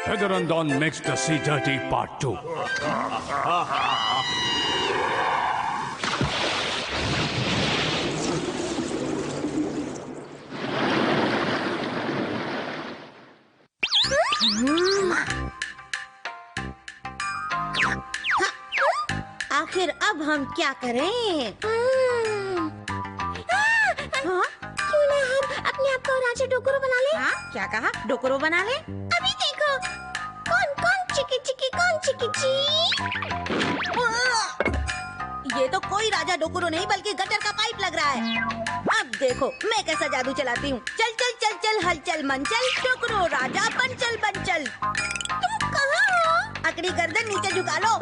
Heterodon makes the sea dirty part 2. आखिर अब हम क्या करें? क्यों ना हम अपने आप को राजा डोकरो बना ले? हाँ, क्या कहा? डोकरो बना ले? अभी देखो, कौन कौन चिकी चिकी कौन चिकी ची? ये तो कोई राजा डोकरो नहीं बल्कि गटर का पाइप लग रहा है। अब देखो मैं कैसा जादू चलाती हूँ। चल चल चल चल हलचल मंचल, डोकरो राजा बनचल बनचल। तुम कहाँ हो? अकड़ी गर्दन नीचे झुका लो।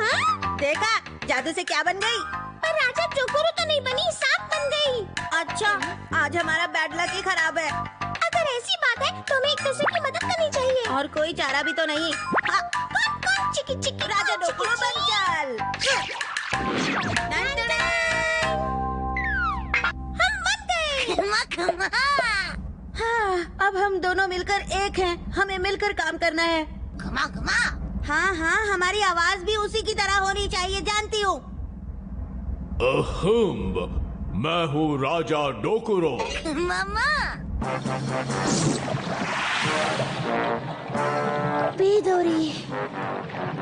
देखा जादू से क्या बन गई? पर राजा डोकरो तो नहीं बनी, सांप बन गई। अच्छा, आज हमारा बैड लक ही खराब है। अगर ऐसी बात है तो हमें एक दूसरे की मदद करनी चाहिए। और कोई चारा भी तो नहीं। कौन कौन चिकी चिकी राजा डोकरो बनचल। हम बन गए। हाँ, अब हम दोनों मिलकर एक हैं। हमें मिलकर काम करना है। घुमा घुमा। हाँ हाँ, हमारी आवाज भी उसी की तरह होनी चाहिए, जानती हूँ। मैं हूँ राजा डोकरो। मामा। बेदोरी,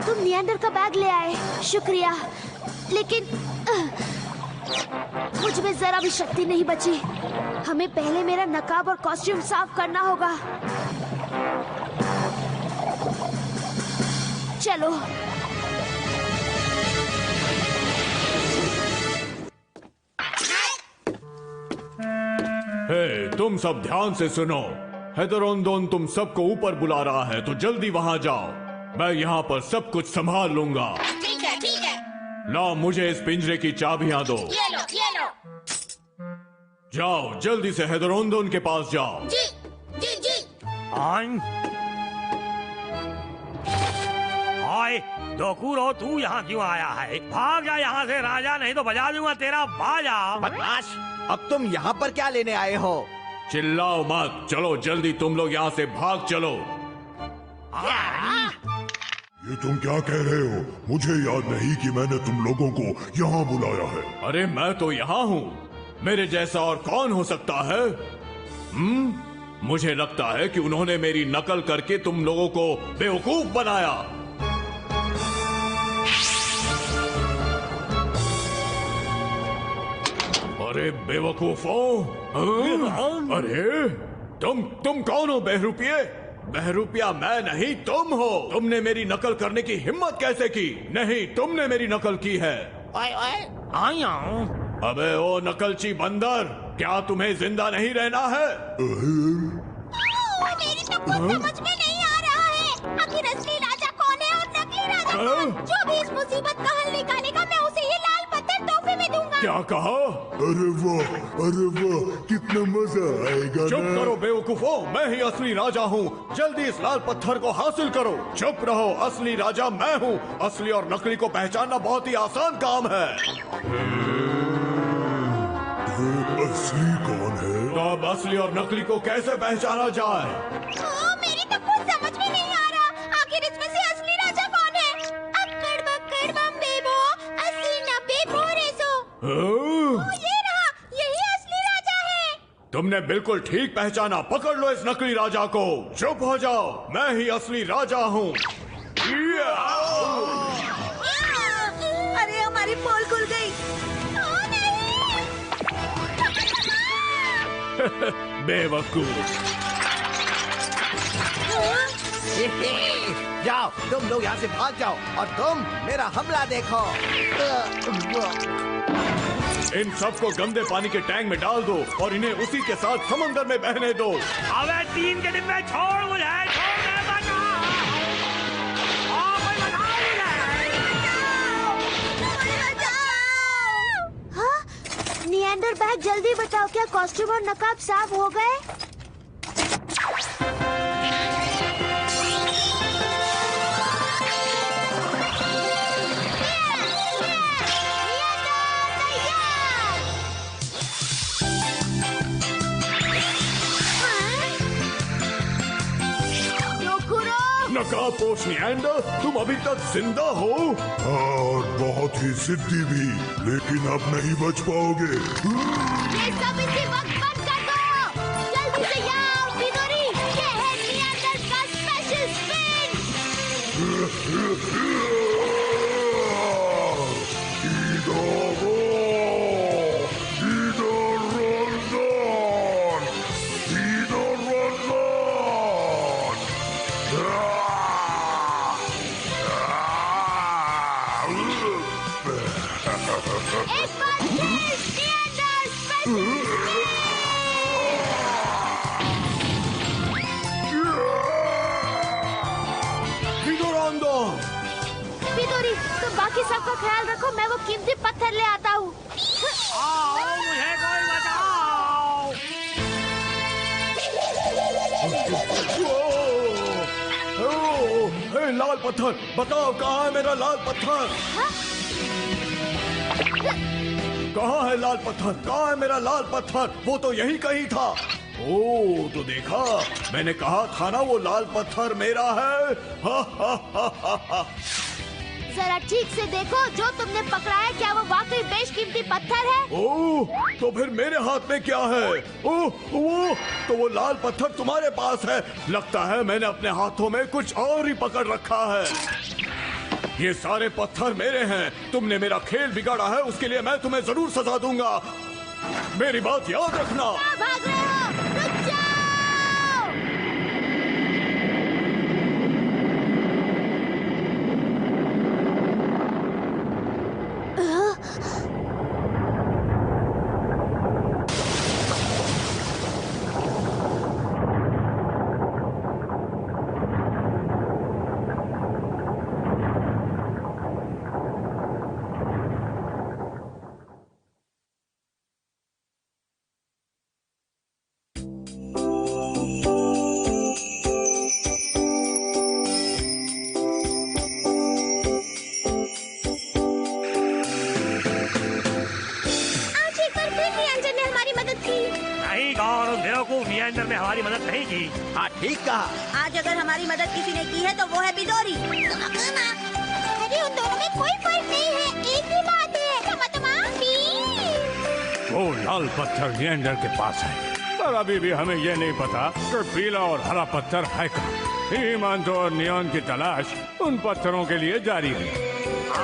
तुम नियंडर का बैग ले आए, शुक्रिया। लेकिन मुझ में जरा भी शक्ति नहीं बची। हमें पहले मेरा नकाब और कॉस्ट्यूम साफ करना होगा। चलो। हे, तुम सब ध्यान से सुनो। हेटेरोडोन तुम सबको ऊपर बुला रहा है, तो जल्दी वहां जाओ। मैं यहाँ पर सब कुछ संभाल लूंगा। ठीक है ठीक है। लाओ मुझे इस पिंजरे की चाबियां दो। ये लो ये लो। जाओ जल्दी से हेटेरोडोन के पास जाओ। जी जी जी। हाय डोकरो, तू यहाँ क्यों आया है? भाग जा यहाँ से राजा, नहीं तो बजा दूंगा तेरा बाजा। बदमाश, अब तुम यहाँ पर क्या लेने आए हो? चिल्लाओ मत, चलो जल्दी तुम लोग यहाँ से भाग चलो। ये तुम क्या कह रहे हो? मुझे याद नहीं कि मैंने तुम लोगों को यहाँ बुलाया है। अरे मैं तो यहाँ हूँ, मेरे जैसा और कौन हो सकता है? मुझे लगता है कि उन्होंने मेरी नकल करके तुम लोगों को बेवकूफ बनाया। अरे बेवकूफों! अरे तुम कौन हो बहरूपिये? बहरूपिया मैं नहीं, तुम हो। तुमने मेरी नकल करने की हिम्मत कैसे की? नहीं, तुमने मेरी नकल की है। ओए ओए, आया हूँ। अबे ओ नकलची बंदर, क्या तुम्हें जिंदा नहीं रहना है? मेरी तो कुछ समझ में नहीं आ रहा है। आखिर असली राजा कौन है और नकली राजा कौन? जो भी इस मुसीबत का हल निकालेगा, मैं उसे ये लाल पत्थर तोहफे में दूंगा। क्या कहा? अरे वाह, कितना मजा आएगा। चुप करो बेवकूफों, मैं ही असली राजा हूँ। जल्दी इस लाल पत्थर को हासिल करो। चुप रहो, असली राजा मैं हूँ। असली और नकली को पहचानना बहुत ही आसान काम है। असली कौन है? तो अब असली और नकली को कैसे पहचाना जाए? मेरी तो कुछ समझ में नहीं आ रहा। आखिर इसमें से असली राजा कौन है? अक्कड़ बक्कड़ बम्बे बो, असली नब्बे भोरे सो। ये रहा, यही असली राजा है। तुमने बिल्कुल ठीक पहचाना। पकड़ लो इस नकली राजा को। चुप हो जाओ, मैं ही असली राजा हूँ। अरे हमारी पोल खुल गई। बेवकूफ। जाओ, तुम लोग यहाँ से भाग जाओ और तुम मेरा हमला देखो। इन सबको गंदे पानी के टैंक में डाल दो और इन्हें उसी के साथ समंदर में बहने दो। अबे तीन के डिब्बे छोड़ मुझे, छोड़ दे, बचाओ। कोई बचाओ मुझे। हाँ? नियंडर बैग, जल्दी बताओ, क्या कॉस्ट्यूम और नकाब साफ हो गए? नकाब महापुरुष निएंडर, तुम अभी तक जिंदा हो? और बहुत ही सिद्धि भी, लेकिन अब नहीं बच पाओगे। ये सब इसी वक्त बंद कर दो। जल्दी से यहाँ आओ बिदोरी, ये है निएंडर का स्पेशल स्पिन। एक बार फिर निएंडर स्पेशल विदोरांदोन! बिदोरी, तुम बाकी सबका ख्याल रखो, मैं वो कीमती पत्थर ले आता हूँ। आओ, मुझे कोई बचाओ। हे लाल पत्थर, बताओ कहाँ है मेरा लाल पत्थर? कहाँ है लाल पत्थर? कहाँ है मेरा लाल पत्थर? वो तो यही कहीं था। ओ, तो देखा, मैंने कहा था ना वो लाल पत्थर मेरा है। हा हा हा हा हा। जरा ठीक से देखो, जो तुमने पकड़ा है क्या वो वाकई बेशकीमती पत्थर है? ओह, तो फिर मेरे हाथ में क्या है? ओह, वो लाल पत्थर तुम्हारे पास है। लगता है मैंने अपने हाथों में कुछ और ही पकड़ रखा है। ये सारे पत्थर मेरे हैं। तुमने मेरा खेल बिगाड़ा है, उसके लिए मैं तुम्हें जरूर सजा दूंगा। मेरी बात याद रखना। कहाँ भाग रहे हो? रुक जाओ! निएंडर ने हमारी मदद नहीं की। हाँ ठीक कहा। आज अगर हमारी मदद किसी ने की है तो वो है बिदोरी। अरे उन दोनों में कोई फर्क नहीं है, एक ही बात है। वो लाल पत्थर निएंडर के पास है, पर अभी भी हमें ये नहीं पता कि पीला और हरा पत्थर है कहाँ। हीमंत और नियॉन की तलाश उन पत्थरों के लिए जारी है।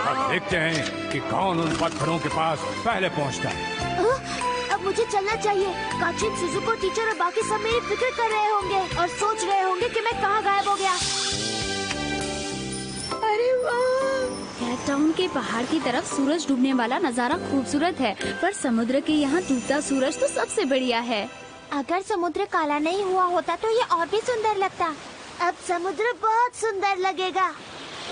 अब देखते हैं कि कौन उन पत्थरों के पास पहले पहुंचता है। अब मुझे चलना चाहिए। काचिन, सुजुको टीचर और बाकी सब मेरी फिक्र कर रहे होंगे और सोच रहे होंगे कि मैं कहाँ गायब हो गया। अरे वाह! कैप टाउन के पहाड़ की तरफ सूरज डूबने वाला नजारा खूबसूरत है, पर समुद्र के यहाँ डूबता सूरज तो सबसे बढ़िया है। अगर समुद्र काला नहीं हुआ होता तो ये और भी सुंदर लगता। अब समुद्र बहुत सुंदर लगेगा।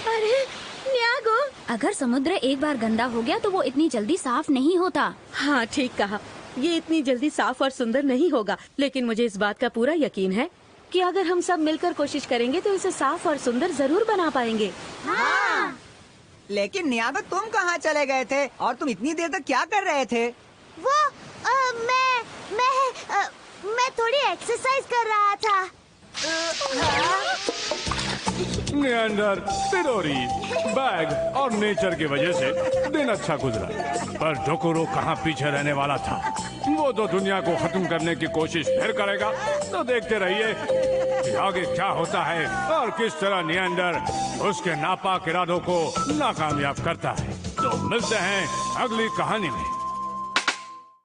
अरे न्यागो, अगर समुद्र एक बार गंदा हो गया तो वो इतनी जल्दी साफ नहीं होता। हाँ ठीक कहा, ये इतनी जल्दी साफ और सुंदर नहीं होगा, लेकिन मुझे इस बात का पूरा यकीन है कि अगर हम सब मिलकर कोशिश करेंगे तो इसे साफ और सुंदर जरूर बना पाएंगे। हाँ। लेकिन नियागो, तुम कहाँ चले गए थे और तुम इतनी देर तक क्या कर रहे थे? वो मैं थोड़ी एक्सरसाइज कर रहा था। निएंडर, बिदोरी, बैग और नेचर की वजह से दिन अच्छा गुजरा, पर डोकोरो कहाँ पीछे रहने वाला था। वो तो दुनिया को खत्म करने की कोशिश फिर करेगा। तो देखते रहिए कि आगे क्या होता है और किस तरह निएंडर उसके नापाक इरादों को नाकामयाब करता है। तो मिलते हैं अगली कहानी में।